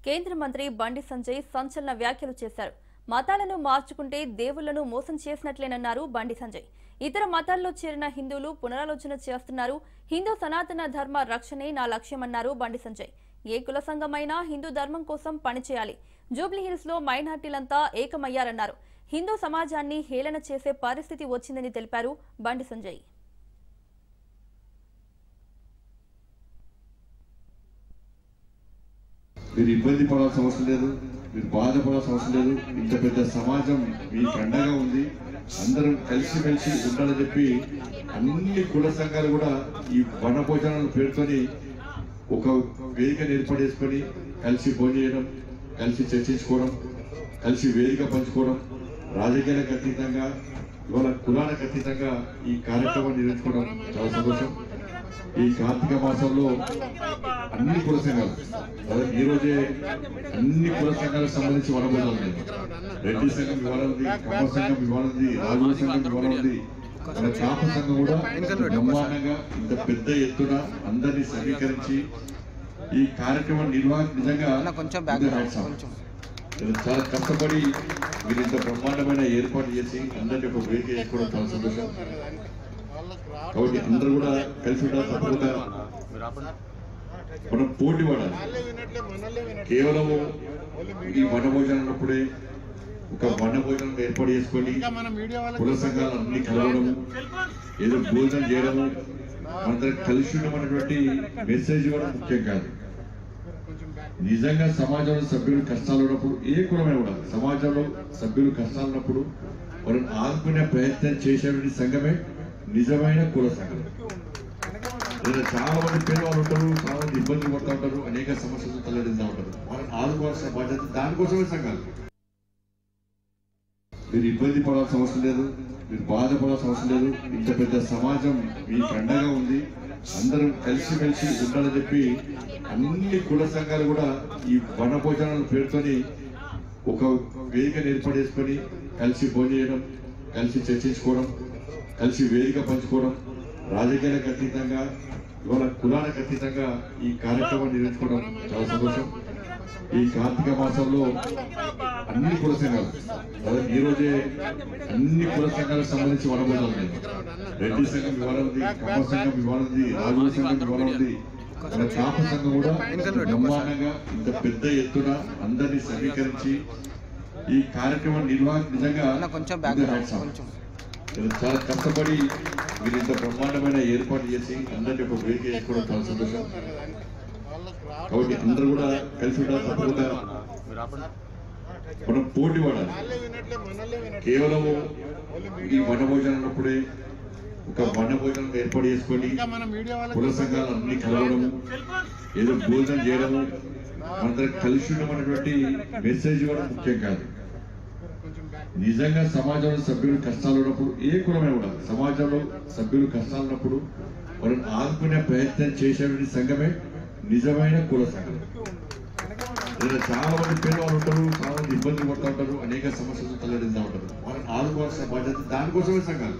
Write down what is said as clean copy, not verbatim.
కేంద్ర మంత్రి బండి సంజయ్ సంచలన వ్యాఖ్యలు చేశారు. మతాలను మార్చుకుంటే దేవుళ్లను మోసం చేసినట్లేనన్నారు బండి సంజయ్. ఇతర మతాల్లో చేరిన హిందువులు పునరాలోచన చేస్తున్నారు. హిందూ సనాతన ధర్మ రక్షణే నా లక్ష్యమన్నారు బండి సంజయ్. ఏ కుల సంఘమైనా హిందూ ధర్మం కోసం పనిచేయాలి. జూబ్లీహిల్స్ లో మైనార్టీలంతా ఏకమయ్యారన్నారు. హిందూ సమాజాన్ని హేళన చేసే పరిస్థితి వచ్చిందని తెలిపారు బండి సంజయ్. మీరు ఇబ్బంది పడాల్సిన అవసరం లేదు, మీరు బాధపడాల్సిన అవసరం లేదు. ఇంత పెద్ద సమాజం మీకు అండగా ఉంది. అందరం కలిసిమెలిసి ఉండాలని చెప్పి అన్ని కుల సంఘాలు కూడా ఈ వనభోజనాల పేరుతోని ఒక వేదికను ఏర్పాటు చేసుకొని కలిసి భోజనం, కలిసి చర్చించుకోవడం, కలిసి వేదిక పంచుకోవడం, రాజకీయాలకు అతీతంగా ఇవాళ కులాలకు అతీతంగా ఈ కార్యక్రమాన్ని నిర్వహించుకోవడం చాలా సంతోషం. ఈ కార్తీక మాసంలో అన్ని కుల సంఘాలు ఈ రోజే అన్ని కుల సంఘాలకు సంబంధించి వనభోజనాలు ఉన్నాయి. రెడ్డి సంఘం ఇవాళ ఉంది, కమ్మ సంఘం ఇవాళ ఉంది, రాజుల సంఘం ఇవాళ ఉంది, మన కాపు సంఘం కూడా బ్రహ్మాండంగా ఇంత పెద్ద ఎత్తున అందరినీ సమీకరించి ఈ కార్యక్రమం నిర్వహణ నిజంగా చాలా కష్టపడి మీరు ఇంత బ్రహ్మాండమైన ఏర్పాటు చేసి అందరినీ ఒక వేదిక చేసుకోవడం చాలా సంతోషం. కాబట్టి అందరూ కూడా కలిసి ఉండాలి. తప్పకుండా మనం పోటీ పడాలి. కేవలం ఈ వనభోజనం అన్నప్పుడే ఒక వనభోజనం ఏర్పాటు చేసుకొని కుల సంఘాలు అన్ని కలవడము, ఏదో భోజనం చేయడము, మనందరం కలిసి ఉండమన్నటువంటి మెసేజ్ కూడా ముఖ్యం కాదు. నిజంగా సమాజంలో సభ్యులు కష్టాలు ఉన్నప్పుడు, ఏ కులమైనా కూడా సమాజంలో సభ్యులు కష్టాలు ఉన్నప్పుడు వాళ్ళని ఆదుకునే ప్రయత్నం చేసేటువంటి సంఘమే నిజమైన కుల సంఘం. చాలా మంది పేదవాళ్ళు ఉంటారు, చాలా మంది ఇబ్బందులు పడుతూ ఉంటారు, అనేక సమస్యలు తలెత్తుతూ ఉంటారు. వాళ్ళని ఆదుకోవాల్సిన బాధ్యత దానికోసమే సంఘాలు. మీరు ఇబ్బంది పడాల్సిన అవసరం లేదు, మీరు బాధపడాల్సిన అవసరం లేదు. ఇంత పెద్ద సమాజం మీకు అండగా ఉంది. అందరం కలిసిమెలిసి ఉండాలని చెప్పి అన్ని కుల సంఘాలు కూడా ఈ వనభోజనాల పేరుతోని ఒక వేదికను ఏర్పాటు చేసుకొని కలిసి భోజనం, కలిసి చర్చించుకోవడం, కలిసి వేదిక పంచుకోవడం, రాజకీయాలకు అతీతంగా ఇవాళ కులాలకు అతీతంగా ఈ కార్యక్రమాన్ని నిర్వహించుకోవడం చాలా సంతోషం. ఈ కార్తీక మాసంలో అన్ని కుల సంఘాలు ఈ రోజే అన్ని కుల సంఘాలకు సంబంధించి వనభోజనాలు ఉన్నాయి. రెడ్డి సంఘం ఇవాళ ఉంది, కమ్మ సంఘం ఇవాళ ఉంది, రాజుల సంఘం ఇవాళ ఉంది, మన కాపు సంఘం కూడా బ్రహ్మాండంగా ఇంత పెద్ద ఎత్తున అందరినీ సమీకరించి ఈ కార్యక్రమం నిర్వహణ నిజంగా చాలా కష్టపడి మీరు ఇంత బ్రహ్మాండమైన ఏర్పాటు చేసి అందరినీ ఒక వేదిక చేసుకోవడం చాలా సంతోషం. కాబట్టి అందరూ కూడా కలిసి ఉండాలి. తప్పకుండా మనం పోటీ పడాలి. కేవలం ఈ వనభోజనం అన్నప్పుడే ఒక వనభోజనం ఏర్పాటు చేసుకొని కుల సంఘాలు అన్ని కలవడము, ఏదో భోజనం చేయడము, మనందరం కలిసి ఉండమన్నటువంటి మెసేజ్ కూడా ముఖ్యం కాదు. నిజంగా సమాజంలో సభ్యులు కష్టాలు ఉన్నప్పుడు, ఏ కులమైనా కూడా సమాజంలో సభ్యులు కష్టాలు ఉన్నప్పుడు వాళ్ళని ఆదుకునే ప్రయత్నం చేసేటువంటి సంఘమే నిజమైన కుల సంఘం. చాలా మంది పేదవాళ్ళు ఉంటారు, చాలా మంది ఇబ్బందులు పడుతూ ఉంటారు, అనేక సమస్యలు తలెత్తుతూ ఉంటారు. వాళ్ళని ఆదుకోవాల్సిన బాధ్యత దానికోసమే సంఘాలు.